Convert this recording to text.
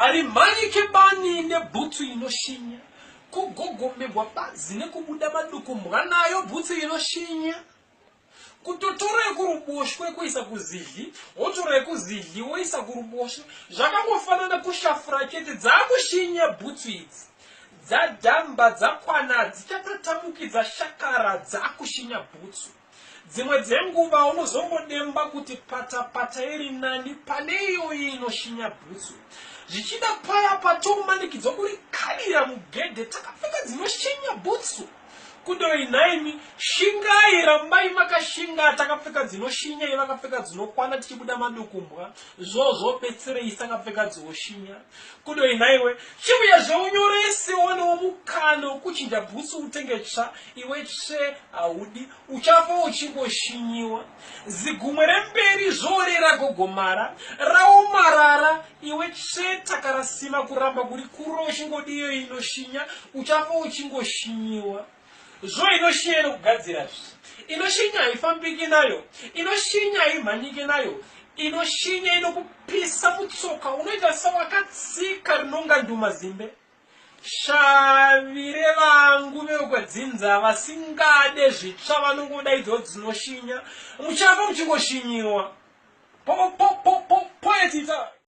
ari manyike bani ne butsu inoshinya kugogomebwa bazi nekubuda madukumbwa nayo butsu inoshinya kutotore kuruboshwe kuisa kuzidli otore kuzidli woisa kuruboshwe zvakangofanana kushafura chete dzakushinya butsu idzi dzadhamba dzakwana dzichatatamukidza shakara dzakushinya butsu. Dzimwe dzenguva unozongodemba kuti pata iri nani pane iyoyi inoshinya butsu. Zvichida paya patomanikidzwa kurikalira mugedhe takapfeka dzinoshinya butsu. Kudoi naimi shingai rambai makashinga takapfeka dzinoshinya ivakapfeka dzinokwana tichibuda madukumbwa zvopedzerei takapfeka dzinoshinya. Kudoi naiwe chiuya zveunyorese wanewo mukana wekuchinja bhutsu utenge tsva iwe tsve haudi uchafa uchingoshinyiwa. Zigumwe remberi zvorera gogomara raomarara iwe tsve takarasima kuramba kuri kuro uchingodi iyo inoshinya uchafa uchingoshinyiwa. Zvo inoshinya inokugadzira inoshinya haifambiki nayo, inoshinya haimhanyiki nayo, inoshinya inokupisa mutsoka unoita sawakatsika rinonga ndumazimbe. Shavire vangu vekwadzinza vasingade zvitsva vanongoda idzo dzinoshinya muchafa muchingoshinyiwa. Poetita